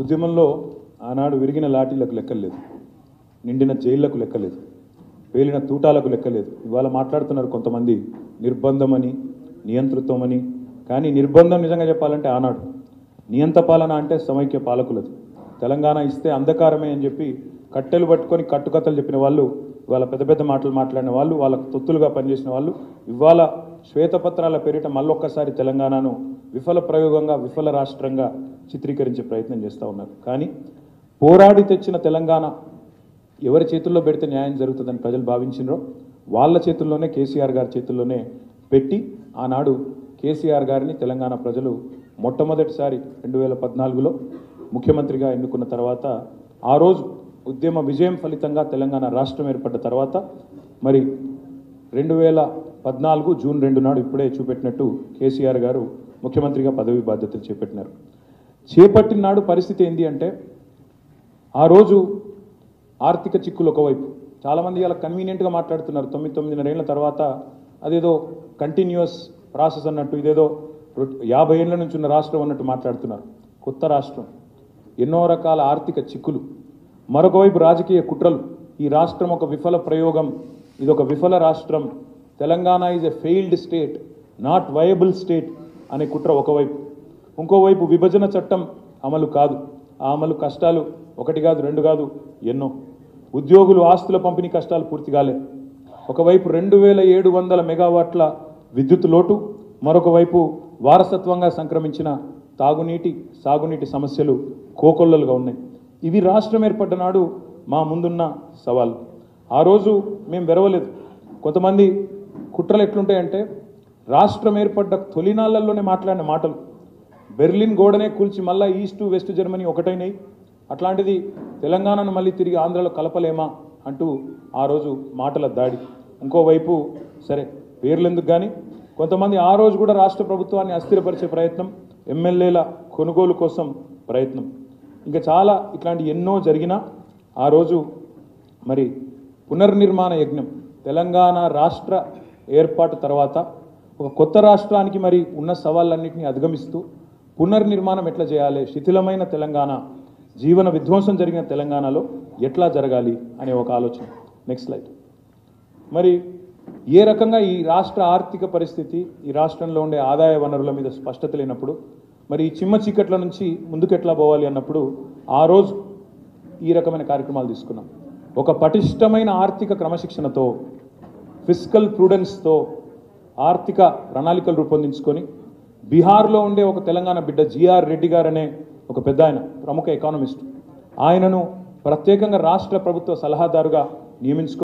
ఉద్యమంలో ఆనాడు విరిగిన లాఠీలకు లెక్కలేదు, నిండిన జైళ్లకు లెక్కలేదు, పేలిన తూటాలకు లెక్కలేదు. ఇవాళ మాట్లాడుతున్నారు కొంతమంది నిర్బంధమని, నియంతృత్వమని. కానీ నిర్బంధం నిజంగా చెప్పాలంటే ఆనాడు, నియంత పాలన అంటే సమైక్య పాలకులది. తెలంగాణ ఇస్తే అంధకారమే అని చెప్పి కట్టెలు పట్టుకొని కట్టుకథలు చెప్పిన వాళ్ళు, ఇవాళ పెద్ద పెద్ద మాటలు మాట్లాడిన వాళ్ళు, వాళ్ళకు తొత్తులుగా పనిచేసిన వాళ్ళు ఇవాళ శ్వేతపత్రాల పేరిట మళ్ళొక్కసారి తెలంగాణను విఫల ప్రయోగంగా, విఫల రాష్ట్రంగా చిత్రీకరించే ప్రయత్నం చేస్తూ ఉన్నారు. కానీ పోరాడి తెచ్చిన తెలంగాణ ఎవరి చేతుల్లో పెడితే న్యాయం జరుగుతుందని ప్రజలు భావించినరో వాళ్ళ చేతుల్లోనే, కేసీఆర్ గారి చేతుల్లోనే పెట్టి ఆనాడు కేసీఆర్ గారిని తెలంగాణ ప్రజలు మొట్టమొదటిసారి 2014లో ముఖ్యమంత్రిగా ఎన్నుకున్న తర్వాత, ఆ రోజు ఉద్యమ విజయం ఫలితంగా తెలంగాణ రాష్ట్రం ఏర్పడ్డ తర్వాత మరి 2014 జూన్ 2 నాడు ఇప్పుడే చూపెట్టినట్టు కేసీఆర్ గారు ముఖ్యమంత్రిగా పదవి బాధ్యతలు చేపట్టినారు. చేపట్టిన నాడు పరిస్థితి ఏంటి అంటే, ఆ రోజు ఆర్థిక చిక్కులు ఒకవైపు, చాలామంది ఇలా కన్వీనియంట్గా మాట్లాడుతున్నారు. 9-9.5 ఏళ్ల తర్వాత అదేదో కంటిన్యూస్ ప్రాసెస్ అన్నట్టు, ఇదేదో 50 ఏళ్ల నుంచి ఉన్న రాష్ట్రం అన్నట్టు మాట్లాడుతున్నారు. కొత్త రాష్ట్రం, ఎన్నో రకాల ఆర్థిక చిక్కులు, మరొకవైపు రాజకీయ కుట్రలు. ఈ రాష్ట్రం ఒక విఫల ప్రయోగం, ఇది ఒక విఫల రాష్ట్రం, Telangana is a failed state, not viable state అనే కుట్ర ఒకవైపు. ఇంకోవైపు విభజన చట్టం అమలు కాదు, ఆ అమలు కష్టాలు ఒకటి కాదు, రెండు కాదు, ఎన్నో. ఉద్యోగులు ఆస్తుల పంపిణీ కష్టాలు పూర్తి కాలే. ఒకవైపు 2700 మెగావాట్ల విద్యుత్ లోటు, మరొక వైపు వారసత్వంగా సంక్రమించిన తాగునీటి, సాగునీటి సమస్యలు కోకొల్లలుగా ఉన్నాయి. ఇవి రాష్ట్రం ఏర్పడ్డ నాడు మా ముందున్న సవాళ్ళు. ఆ రోజు మేము వెరవలేదు. కొంతమంది కుట్రలు ఎట్లుంటాయంటే, రాష్ట్రం ఏర్పడ్డ తొలినాళ్లలోనే మాట్లాడిన మాటలు, బెర్లిన్ గోడనే కూల్చి మళ్ళీ ఈస్ట్ వెస్ట్ జర్మనీ ఒకటైనాయి, అట్లాంటిది తెలంగాణను మళ్ళీ తిరిగి ఆంధ్రలో కలపలేమా అంటూ ఆ రోజు మాటల దాడి. ఇంకోవైపు సరే పేర్లు ఎందుకు కానీ కొంతమంది ఆ రోజు కూడా రాష్ట్ర ప్రభుత్వాన్ని అస్థిరపరిచే ప్రయత్నం, ఎమ్మెల్యేల కొనుగోలు కోసం ప్రయత్నం, ఇంకా చాలా ఇట్లాంటి ఎన్నో జరిగినా ఆ రోజు మరి పునర్నిర్మాణ యజ్ఞం, తెలంగాణ రాష్ట్ర ఏర్పాటు తర్వాత ఒక కొత్త రాష్ట్రానికి మరి ఉన్న సవాళ్ళన్నింటినీ అధిగమిస్తూ పునర్నిర్మాణం ఎట్లా చేయాలి, శిథిలమైన తెలంగాణ, జీవన విధ్వంసం జరిగిన తెలంగాణలో ఎట్లా జరగాలి అనే ఒక ఆలోచన. Next slide. మరి ఏ రకంగా ఈ రాష్ట్ర ఆర్థిక పరిస్థితి, ఈ రాష్ట్రంలో ఉండే ఆదాయ వనరుల మీద స్పష్టత లేనప్పుడు మరి ఈ చిమ్మ చీకట్ల నుంచి ముందుకు ఎట్లా పోవాలి అన్నప్పుడు ఆ రోజు ఈ రకమైన కార్యక్రమాలు తీసుకున్నాం. ఒక పటిష్టమైన ఆర్థిక క్రమశిక్షణతో, ఫిస్కల్ ప్రూడెన్స్తో ఆర్థిక ప్రణాళికలు రూపొందించుకొని బీహార్లో ఉండే ఒక తెలంగాణ బిడ్డ జిఆర్ రెడ్డి గారు అనే ఒక పెద్ద ఆయన, ప్రముఖ ఎకానమిస్ట్, ఆయనను ప్రత్యేకంగా రాష్ట్ర ప్రభుత్వ సలహాదారుగా నియమించుకొని